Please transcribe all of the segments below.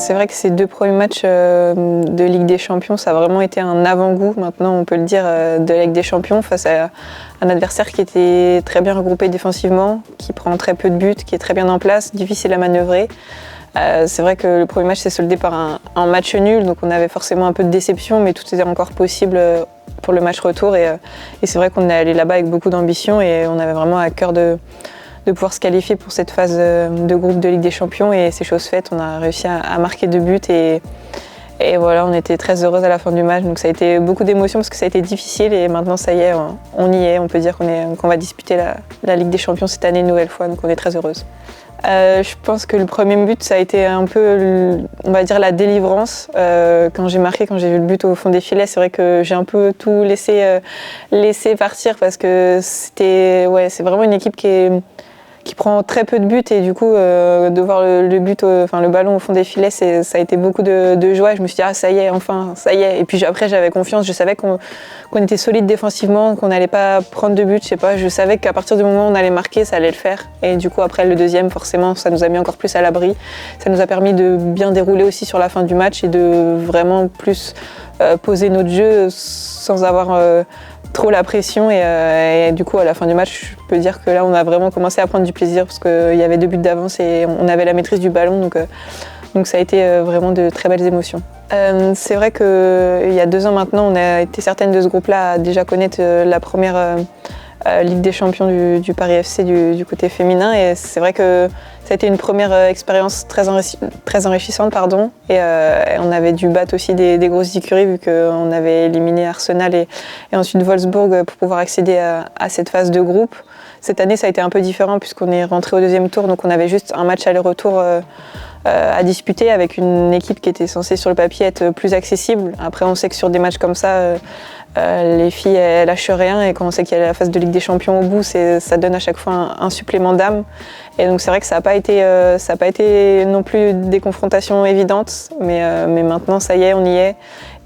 C'est vrai que ces 2 premiers matchs de Ligue des Champions, ça a vraiment été un avant-goût, maintenant on peut le dire, de la Ligue des Champions face à un adversaire qui était très bien regroupé défensivement, qui prend très peu de buts, qui est très bien en place, difficile à manœuvrer. C'est vrai que le premier match s'est soldé par un match nul, donc on avait forcément un peu de déception, mais tout était encore possible pour le match retour. Et c'est vrai qu'on est allé là-bas avec beaucoup d'ambition et on avait vraiment à cœur de pouvoir se qualifier pour cette phase de groupe de Ligue des Champions. Et c'est chose faite, on a réussi à marquer 2 buts et voilà, on était très heureuses à la fin du match. Donc ça a été beaucoup d'émotions parce que ça a été difficile et maintenant ça y est, on y est. On peut dire qu'on va disputer la Ligue des Champions cette année une nouvelle fois, donc on est très heureuse. Je pense que le premier but, ça a été un peu, on va dire, la délivrance. Quand j'ai marqué, quand j'ai vu le but au fond des filets, c'est vrai que j'ai un peu tout laissé partir parce que c'est vraiment une équipe qui prend très peu de buts et du coup de voir le ballon au fond des filets, ça a été beaucoup de joie. Et je me suis dit ça y est, enfin ça y est. Et puis après j'avais confiance, je savais qu'on était solide défensivement, qu'on n'allait pas prendre de but, je savais qu'à partir du moment où on allait marquer, ça allait le faire. Et du coup après le deuxième, forcément, ça nous a mis encore plus à l'abri. Ça nous a permis de bien dérouler aussi sur la fin du match et de vraiment plus poser notre jeu sans avoir trop la pression et du coup à la fin du match je peux dire que là on a vraiment commencé à prendre du plaisir parce qu'il y avait 2 buts d'avance et on avait la maîtrise du ballon donc ça a été vraiment de très belles émotions. C'est vrai qu'il y a 2 ans maintenant on a été certaines de ce groupe-là à déjà connaître la première Ligue des Champions du Paris FC du côté féminin et c'est vrai que ça a été une première expérience très enrichissante et on avait dû battre aussi des grosses écuries vu qu'on avait éliminé Arsenal et ensuite Wolfsburg pour pouvoir accéder à cette phase de groupe. Cette année ça a été un peu différent puisqu'on est rentré au 2e tour donc on avait juste un match aller-retour à disputer avec une équipe qui était censée sur le papier être plus accessible. Après on sait que sur des matchs comme ça les filles elles lâchent rien et quand on sait qu'il y a la phase de Ligue des Champions au bout, ça donne à chaque fois un supplément d'âme. Et donc c'est vrai que ça n'a pas été non plus des confrontations évidentes, mais maintenant ça y est, on y est.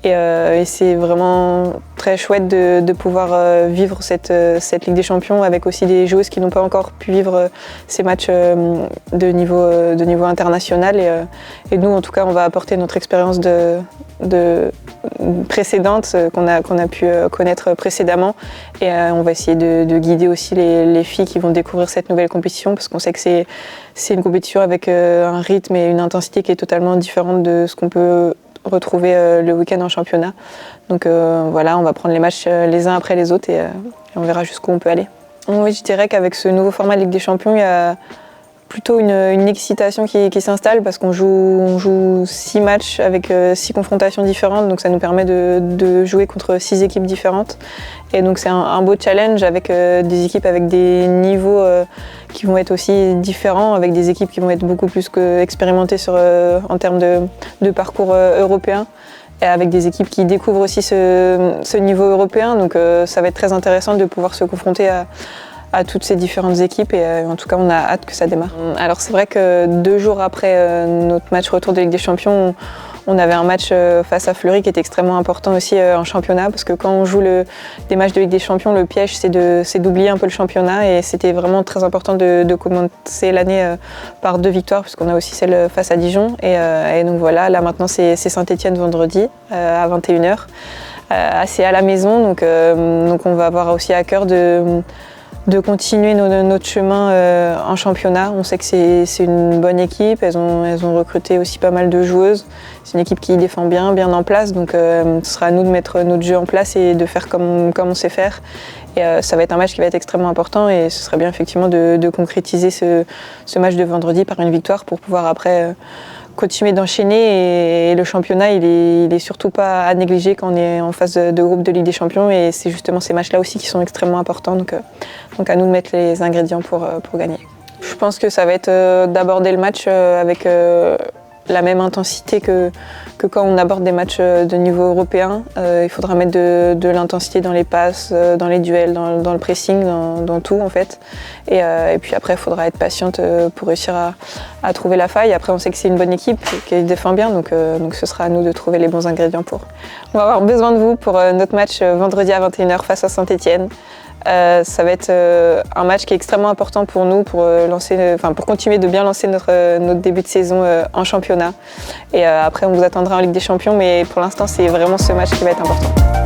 Et c'est vraiment très chouette de pouvoir vivre cette Ligue des Champions avec aussi des joueuses qui n'ont pas encore pu vivre ces matchs de niveau international. Et nous, en tout cas, on va apporter notre expérience précédente qu'on a pu connaître précédemment. Et on va essayer de guider aussi les filles qui vont découvrir cette nouvelle compétition parce qu'on sait que c'est une compétition avec un rythme et une intensité qui est totalement différente de ce qu'on peut retrouver le week-end en championnat. Donc voilà, on va prendre les matchs les uns après les autres et on verra jusqu'où on peut aller. Oui, je dirais qu'avec ce nouveau format de Ligue des Champions, il y a plutôt une excitation qui s'installe parce qu'on joue 6 matchs avec 6 confrontations différentes, donc ça nous permet de jouer contre 6 équipes différentes. Et donc c'est un beau challenge avec des équipes avec des niveaux qui vont être aussi différents, avec des équipes qui vont être beaucoup plus expérimentées en termes de parcours européen, et avec des équipes qui découvrent aussi ce niveau européen. Donc ça va être très intéressant de pouvoir se confronter à toutes ces différentes équipes et en tout cas on a hâte que ça démarre. Alors c'est vrai que 2 jours après notre match retour de Ligue des Champions, on avait un match face à Fleury qui était extrêmement important aussi en championnat parce que quand on joue des matchs de Ligue des Champions, le piège c'est d'oublier un peu le championnat et c'était vraiment très important de commencer l'année par 2 victoires puisqu'on a aussi celle face à Dijon et donc voilà, là maintenant c'est Saint-Étienne vendredi à 21h, c'est à la maison donc on va avoir aussi à cœur de continuer notre chemin en championnat. On sait que c'est une bonne équipe, elles ont recruté aussi pas mal de joueuses. C'est une équipe qui défend bien en place, donc ce sera à nous de mettre notre jeu en place et de faire comme on sait faire. Et ça va être un match qui va être extrêmement important et ce serait bien effectivement de concrétiser ce match de vendredi par une victoire pour pouvoir après continuer d'enchaîner et le championnat il est surtout pas à négliger quand on est en phase de groupe de Ligue des Champions et c'est justement ces matchs là aussi qui sont extrêmement importants donc à nous de mettre les ingrédients pour gagner. Je pense que ça va être d'aborder le match avec la même intensité que quand on aborde des matchs de niveau européen. Il faudra mettre de l'intensité dans les passes, dans les duels, dans le pressing, dans tout en fait. Et puis après, il faudra être patiente pour réussir à trouver la faille. Après, on sait que c'est une bonne équipe qui défend bien, donc ce sera à nous de trouver les bons ingrédients pour. On va avoir besoin de vous pour notre match vendredi à 21h face à Saint-Étienne. Ça va être un match qui est extrêmement important pour nous, pour continuer de bien lancer notre début de saison en championnat. Et après, on vous attendra en Ligue des Champions, mais pour l'instant, c'est vraiment ce match qui va être important.